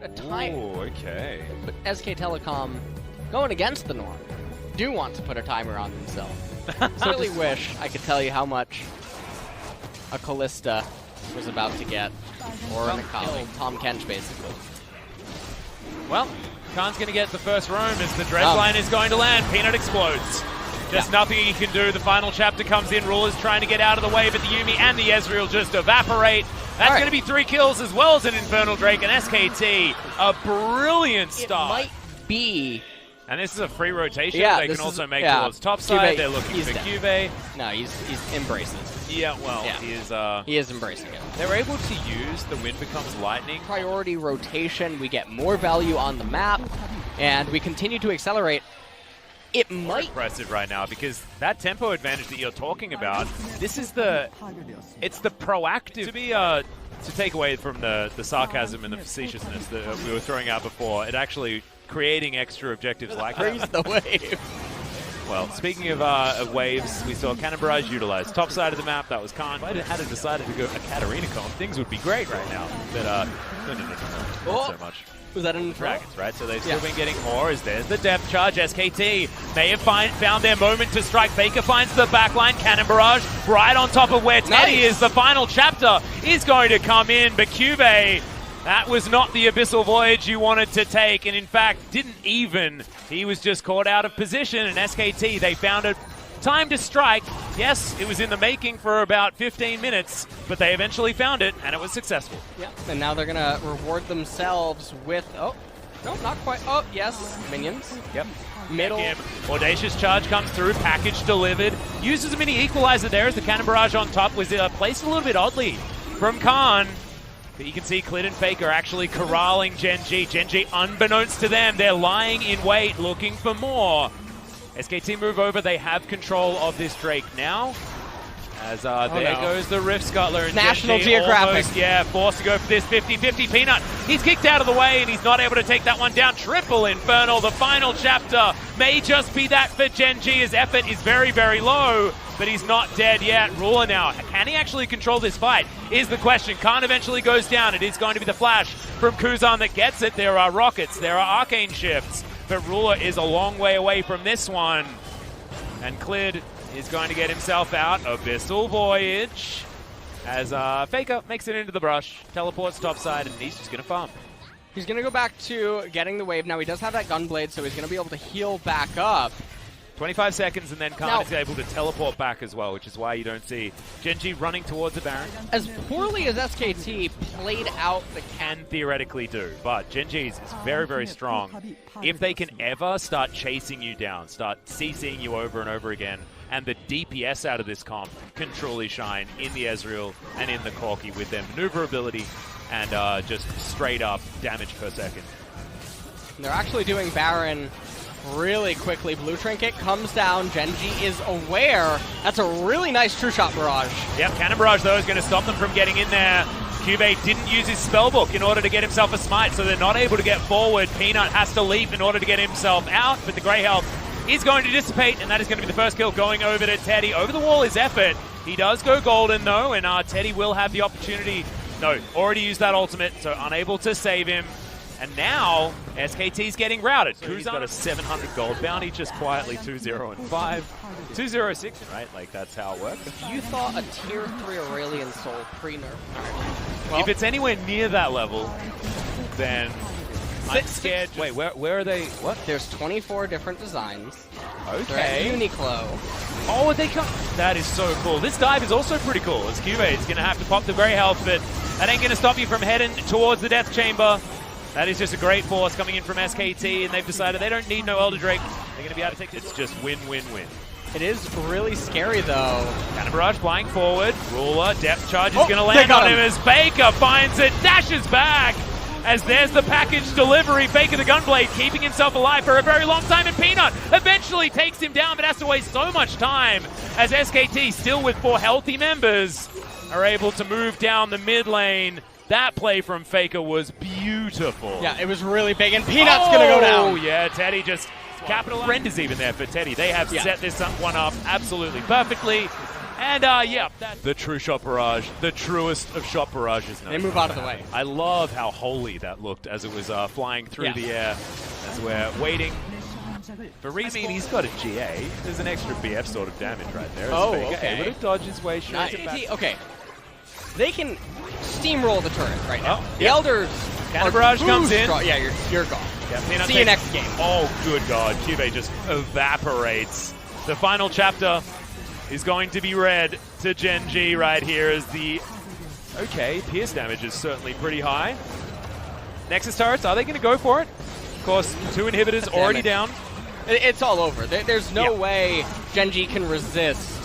a time. Ooh, okay. But SK Telecom, going against the norm, do want to put a timer on themselves. So I really wish I could tell you how much a Callista was about to get, or an Akali. Tom Kench, basically. Well, Khan's going to get the first roam as the dredge line is going to land. Peanut explodes. Just nothing he can do. The final chapter comes in. Ruler's trying to get out of the way, but the Yuumi and the Ezreal just evaporate. That's going to be 3 kills as well as an Infernal Drake and SKT. A brilliant start. It might be. And this is a free rotation. Yeah, they can also make towards top side. They're looking for Cuvee. No, he's embraces. Yeah, well, he is embracing it. They're able to use the wind becomes lightning. Priority rotation. We get more value on the map, and we continue to accelerate. It might impressive right now because that tempo advantage that you're talking about. This is it's the proactive to take away from the sarcasm and the facetiousness that we were throwing out before. It actually creating extra objectives like that. Freeze the wave. Well, speaking of waves, we saw Cannon Barrage utilized. Top side of the map, that was Khan. If I had decided to go a Katarina comp, things would be great right now. But no, not so much. Was that in the Dragons, right? So they've still been getting more as there's the depth charge. SKT may have found their moment to strike. Faker finds the backline. Cannon Barrage right on top of where Teddy is. The final chapter is going to come in, but Cuvee, that was not the abyssal voyage you wanted to take, and in fact, didn't even. He was just caught out of position, and SKT, they found a time to strike. Yes, it was in the making for about 15 minutes, but they eventually found it, and it was successful. Yeah, and now they're going to reward themselves with, oh, no, not quite. Oh, yes, minions. Yep. Middle. Audacious charge comes through, package delivered. Uses a mini equalizer there as the Cannon Barrage on top was placed a little bit oddly from Khan. But you can see Clid and Faker actually corralling Gen.G. Gen.G, unbeknownst to them, they're lying in wait, looking for more. SKT move over, they have control of this Drake now. As there goes the Rift Scuttler. And National Gen.G Geographic. Forced to go for this 50-50. Peanut, he's kicked out of the way and he's not able to take that one down. Triple Infernal, the final chapter may just be that for Gen.G. His effort is very, very low, but he's not dead yet. Ruler now, can he actually control this fight is the question. Khan eventually goes down. It is going to be the flash from Kuzan that gets it. There are rockets, there are arcane shifts, but Ruler is a long way away from this one. And Clid is going to get himself out. Abyssal Voyage as Faker makes it into the brush, teleports topside, and he's just going to farm. He's going to go back to getting the wave. Now he does have that Gunblade, so he's going to be able to heal back up. 25 seconds, and then Khan is able to teleport back as well, which is why you don't see Gen.G running towards the Baron. As poorly as SKT played out the can theoretically do, but Gen.G is very, very strong. If they can ever start chasing you down, start CCing you over and over again, and the DPS out of this comp can truly shine in the Ezreal and in the Corki with their maneuverability and just straight up damage per second. They're actually doing Baron really quickly. Blue Trinket comes down. Gen.G is aware. That's a really nice True Shot Barrage. Yep, Cannon Barrage, though, is going to stop them from getting in there. Cuvee didn't use his spellbook in order to get himself a smite, so they're not able to get forward. Peanut has to leap in order to get himself out, but the Grey Health is going to dissipate, and that is going to be the first kill going over to Teddy. Over the wall is effort. He does go golden, though, and Teddy will have the opportunity. No, already used that ultimate, so unable to save him. And now, SKT's getting routed. So he's got a 700 gold bounty, just quietly 2-0 and 5. 2-0-6, right? Like, that's how it works. If you thought a tier 3 Aurelion Soul pre-nerf, well, if it's anywhere near that level, then I'm scared. Wait, where are they? What? There's 24 different designs. Okay. Uniqlo. Oh, they come. That is so cool. This dive is also pretty cool. As Cuvee is going to have to pop the Grey Health, but that ain't going to stop you from heading towards the Death Chamber. That is just a great force coming in from SKT, and they've decided they don't need no Elder Drake. They're going to be able to take this. It's just win-win-win. It is really scary, though. Cannon Barrage flying forward. Ruler, depth charge is going to land on him as Faker finds it, dashes back. As there's the package delivery. Faker the Gunblade keeping himself alive for a very long time, and Peanut eventually takes him down, but has to waste so much time as SKT, still with 4 healthy members, are able to move down the mid lane. That play from Faker was beautiful. Yeah, it was really big, and Peanut's going to go down. Oh, yeah, Teddy just capitalized. Friend is even there for Teddy. They have set this one up absolutely perfectly. And yeah, that's the true shot barrage, the truest of shot barrages. They move out of the way. I love how holy that looked as it was flying through the air. As we're waiting for Respawn. I mean, he's got a GA. There's an extra BF sort of damage right there. Okay. Able to dodge his way, shows it back. Okay. They can steamroll the turret right now. The Elders. Cannon barrage comes in. Yeah, you're gone. Yeah, see you next game. Oh, good God. Cube just evaporates. The final chapter is going to be read to Gen G right here as the... Okay, pierce damage is certainly pretty high. Nexus turrets, are they going to go for it? Of course, 2 inhibitors already down. It's all over. There's no way Gen G can resist.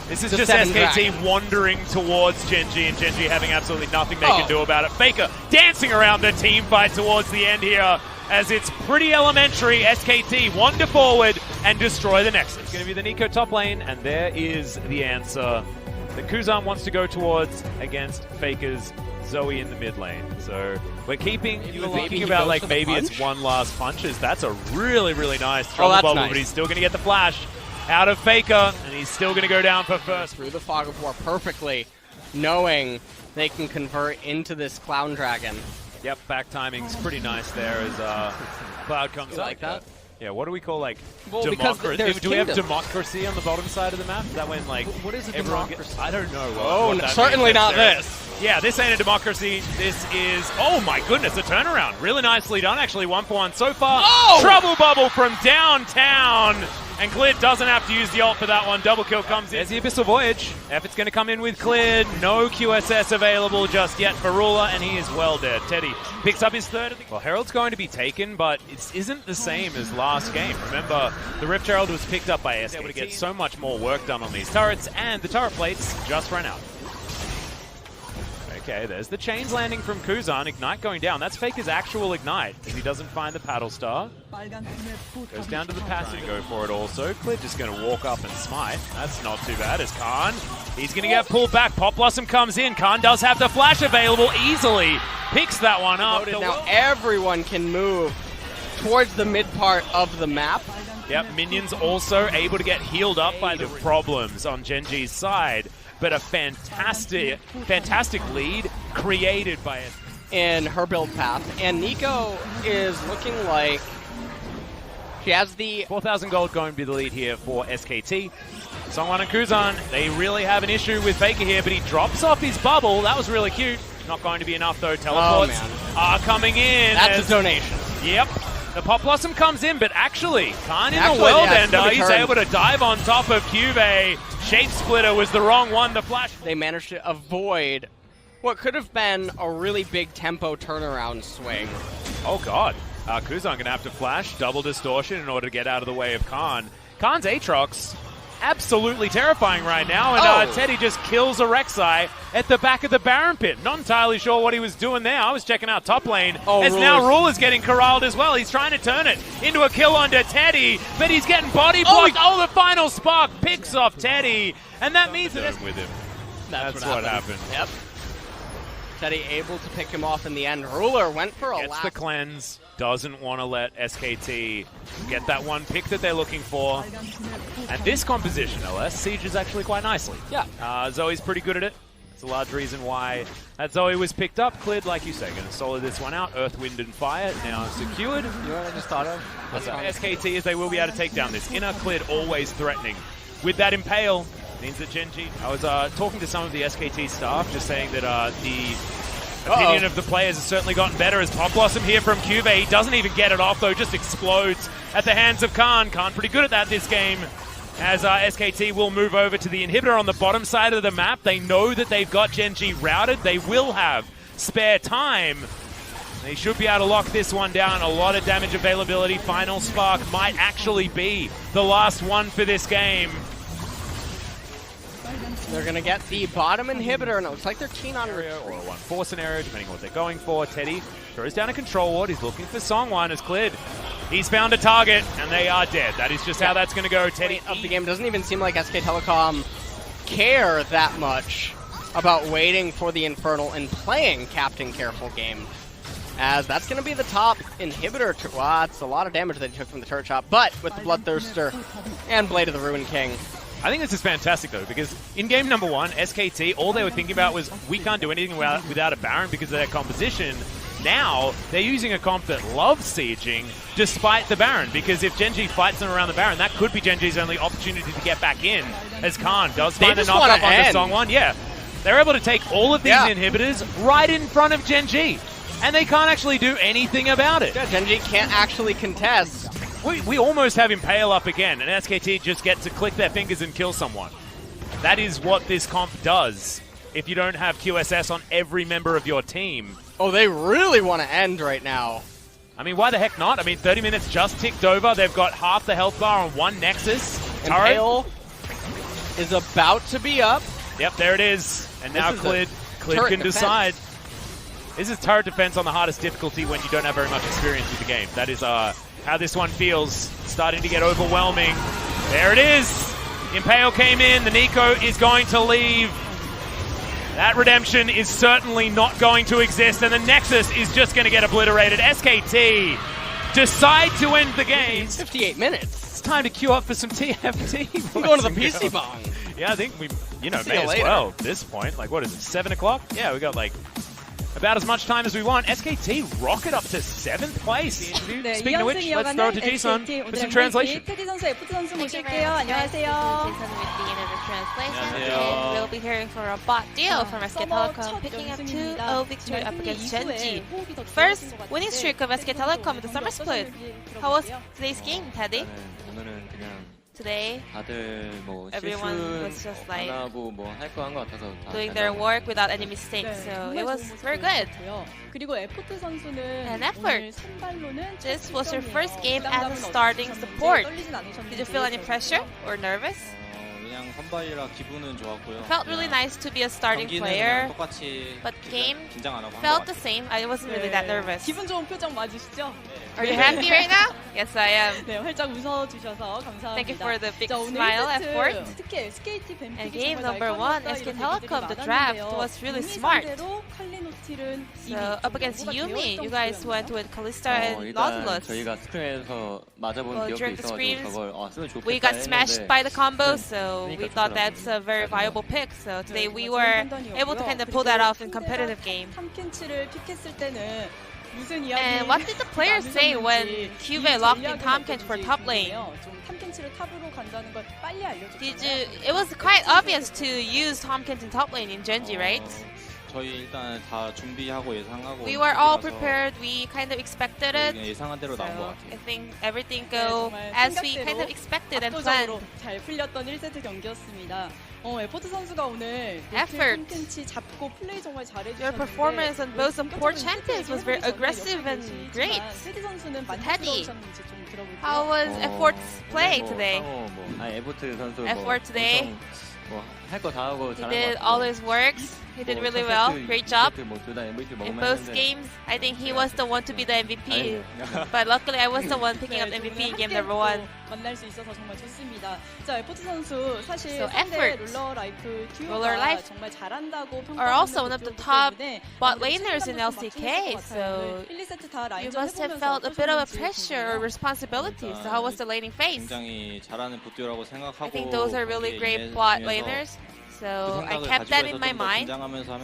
This is just SKT wandering towards Gen G, and Gen G having absolutely nothing they can do about it. Faker dancing around the team fight towards the end here, as it's pretty elementary. SKT wander forward and destroy the Nexus. It's going to be the Nico top lane, and there is the answer that Kuzan wants to go towards against Faker's Zoe in the mid lane. So we're keeping, you were thinking about like maybe it's one last punches. That's a really, really nice trouble bubble, but he's still going to get the flash out of Faker, and he's still going to go down for first. Through the Fog of War perfectly, knowing they can convert into this Clown Dragon. Yep, back timing's pretty nice there as Cloud comes up. Like that? Yeah, what do we call like democracy? Do we have democracy on the bottom side of the map? Is that when like what is a democracy? I don't know. What certainly not this. Yeah, this ain't a democracy. This is, oh my goodness, a turnaround. Really nicely done, actually, 1-for-1 so far. Oh! Trouble bubble from downtown. And Clid doesn't have to use the ult for that one. Double kill comes in. There's the Abyssal Voyage. Effort's going to come in with Clid. No QSS available just yet for Ruler, and he is well dead. Teddy picks up his third. Well, Herald's going to be taken, but it isn't the same as last game. Remember, the Rift Herald was picked up by SKT. Able to get so much more work done on these turrets, and the turret plates just ran out. Okay, there's the chains landing from Kuzan. Ignite going down. That's Faker's actual Ignite, as he doesn't find the paddle star. Goes down to the passive. Go for it also. Clid just going to walk up and smite. That's not too bad as Khan. He's going to get pulled back. Pop Blossom comes in. Khan does have the flash available easily. Picks that one up. Now everyone can move towards the mid part of the map. Yep, minions also able to get healed up by the problems on Gen G's side. But a fantastic lead created by it. In her build path. And Nico is looking like she has the 4,000 gold going to be the lead here for SKT. Songwan and Kuzan, they really have an issue with Faker here, but he drops off his bubble. That was really cute. Not going to be enough though. Teleports are coming in. That's a donation. Yep. The Pop Blossom comes in, but actually, Khan in the World Ender, he's able to dive on top of Cube. Shape Splitter was the wrong one, the flash. They managed to avoid what could have been a really big tempo turnaround swing. Oh god. Kuzan going to have to flash, double distortion in order to get out of the way of Khan. Khan's Aatrox, absolutely terrifying right now, and Teddy just kills a Rek'Sai at the back of the Baron Pit. Not entirely sure what he was doing there. I was checking out top lane, as now Ruler's getting corralled as well. He's trying to turn it into a kill onto Teddy, but he's getting body blocked. Oh, the final spark picks off Teddy, and that means that with him. That's what happened. Yep. Teddy able to pick him off in the end. Ruler went for a Gets the cleanse. Doesn't want to let SKT get that one pick that they're looking for. And this composition, LS, sieges actually quite nicely. Yeah. Zoe's pretty good at it. It's a large reason why that Zoe was picked up. Clid, like you say, going to solo this one out. Earth, Wind, and Fire now secured. You know what I just thought of? SKT is they will be able to take down this inner Clid, always threatening. With that Impale, means that Gen G... I was talking to some of the SKT staff, just saying that the opinion of the players has certainly gotten better as Pop Blossom here from Cube. He doesn't even get it off, though, just explodes at the hands of Khan. Khan pretty good at that this game, as SKT will move over to the inhibitor on the bottom side of the map. They know that they've got Gen G routed. They will have spare time. They should be able to lock this one down. A lot of damage availability. Final Spark might actually be the last one for this game. They're going to get the bottom inhibitor, and it looks like they're keen on or a 1-4 scenario, depending on what they're going for. Teddy throws down a control ward. He's looking for Songwan as Clid. He's found a target, and they are dead. That is just how that's going to go. Teddy of the game doesn't even seem like SK Telecom care that much about waiting for the Infernal and playing Captain Careful game, as that's going to be the top inhibitor. Wow, that's a lot of damage that he took from the turret shot, but with the Bloodthirster and Blade of the Ruin King, I think this is fantastic, though, because in game number 1, SKT, all they were thinking about was, we can't do anything without a Baron because of their composition. Now, they're using a comp that loves sieging despite the Baron, because if Gen.G fights them around the Baron, that could be Gen.G's only opportunity to get back in, as Khan does find a knock-up onto Song1. Yeah, they're able to take all of these inhibitors right in front of Gen.G, and they can't actually do anything about it. Yeah, Gen.G can't actually contest. We almost have Impale up again, and SKT just get to click their fingers and kill someone. That is what this comp does if you don't have QSS on every member of your team. Oh, they really want to end right now. I mean, why the heck not? I mean, 30 minutes just ticked over. They've got half the health bar on one Nexus. Impale is about to be up. Yep, there it is. And now Clid can decide. This is turret defense on the hardest difficulty when you don't have very much experience with the game. That is how this one feels. Starting to get overwhelming. There it is. Impale came in. The Nico is going to leave. That redemption is certainly not going to exist, and the Nexus is just going to get obliterated. SKT decide to end the game. 58 minutes. It's time to queue up for some TFT. I'm going to the PC bong. Yeah, I think we, may as well at this point. Like, what is it, 7 o'clock? Yeah, we got like about as much time as we want. SKT rocket up to 7th place. Speaking of which, let's throw it to Jason for some translation. 테디 선수, F 선수 모실게요. 안녕하세요. We'll be hearing from a bot deal from SK Telecom, picking up 2-0 victory up against Gen.G. First winning streak of SK Telecom in the summer split. How was today's game, Teddy? Today, everyone was just like doing their work without any mistakes, so it was very good. And effort. This was your first game as a starting support. Did you feel any pressure or nervous? Felt really nice to be a starting player, but game felt the same. I wasn't really that nervous. 기분 좋은 표정 맞으시죠? Are you happy right now? Yes, I am. 네, 활짝 웃어주셔서 감사합니다. Thank you for the big smile effort. 특히 SKT And game number 1, SK Telecom, the draft was really smart. So up against Yumi, you guys went with Kalista and Nautilus. Well, during the screens, we got smashed by the combo, so we thought that's a very viable pick. So today we were able to kind of pull that off in competitive game. And what did the players say when Cube locked in Tom Kench for top lane? It was quite obvious to use Tom Kench in top lane in Gen.G, right? We were all prepared. We kind of expected it. So I think everything go as we kind of expected and planned. Effort. Your performance on both support champions was very aggressive and great. Teddy, how was Effort's play today? Effort today. He did all his works. He did really well. Great job. In both games, I think he was the one to be the MVP. But luckily, I was the one picking up MVP in game number 1. So effort. Roller Life are also one of the top bot laners in LCK. So you must have felt a bit of a pressure or responsibility. So how was the laning phase? I think those are really great bot laners. So I kept that in my mind.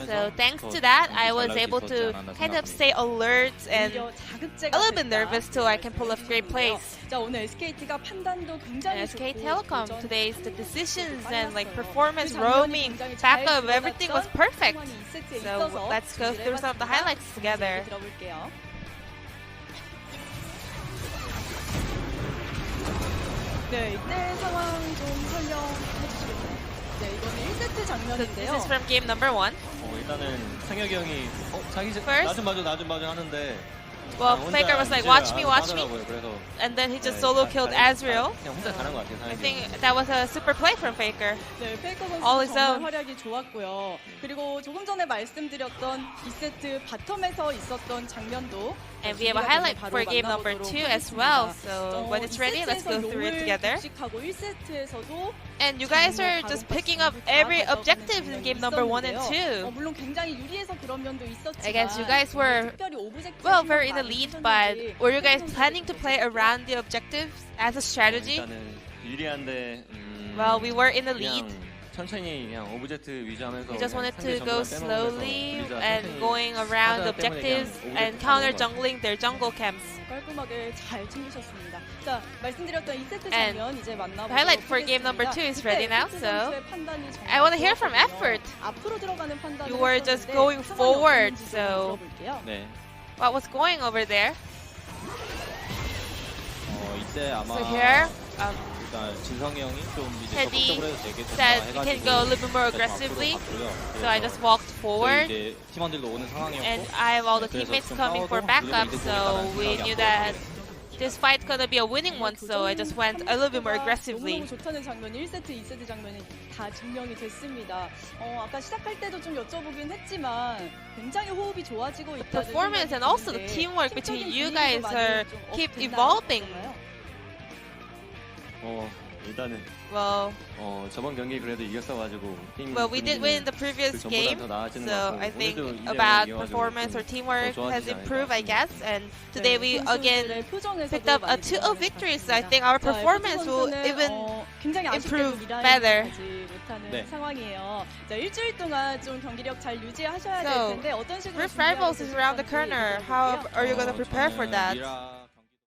So thanks to that, I was able to kind of stay alert and a little bit nervous till I can pull off great plays. And SK Telecom, today's the decisions and like performance, roaming, backup, everything was perfect. So let's go through some of the highlights together. 네, 이때 상황 좀 설명해 주시겠나요? 네, 이거는 1세트 장면인데요. This is from game number 1. 일단은 상혁이 형이 자기 First? 나 좀 봐줘 하는데 Well, Faker was like, watch me, watch me. And then he just solo killed Azriel. 그냥 혼자 잘한 것 같아요. I think that was a super play from Faker. 네, 페이커 All 선수 his 정말 own. 활약이 좋았고요. 그리고 조금 전에 말씀드렸던 2세트 바텀에서 있었던 장면도 And we have a highlight for game number 2 as well. So when it's ready, let's go through it together. And you guys are just picking up every objective in game number 1 and 2. 물론 굉장히 유리해서 그런 면도 있었지만 I guess you guys were, well, very in the lead, but were you guys planning to play around the objectives as a strategy? 일단은 유리한데 Well, we were in the lead. 천천히 그냥 오브젝트 위주하면서 We just wanted to 상대 go 정글만 slowly 빼먹으면서 and 천천히 going around 하자 때문에 objectives 그냥 and 오브젝트 counter 잡는 것 같아요. jungling their jungle camps. 깔끔하게 잘 챙기셨습니다. 자, 말씀드렸던 2세트 And 장면 이제 만나보도록 the highlight for game number 2 is ready now, so I want to hear from Effort. 앞으로 들어가는 판단을 You were just 했었는데 going 상황이 forward, 어땠는지 좀 so 들어볼게요. 네. what was going over there? 이때 아마 So here, 일단 진성이 형이 좀 이제 Teddy 적극적으로 해서 되게 said we can go a little bit more aggressively. So I just walked forward, 이제 팀원들도 오는 상황이었고 and I have all the teammates coming for backup, so we knew that this fight's gonna be a winning one, so I just went a little bit more aggressively. 너무너무 좋다는 장면, 1세트, 2세트 장면이 다 증명이 됐습니다. 아까 시작할 때도 좀 여쭤보긴 했지만 굉장히 호흡이 좋아지고 있다는 Performance and also the teamwork between you guys are keep evolving. 일단은 Well, 저번 경기 그래도 이겼어가지고 팀 we did win the previous game, so I think about performance or teamwork has improved, I guess. And today we again picked up a 2-0 victory, so I think our performance will even improve better. 네. 상황이에요. 자, 일주일 동안 좀 경기력 잘 유지하셔야 될 So, 텐데 어떤 식으로 Rift Rivals is around the corner. How are you going to prepare for that?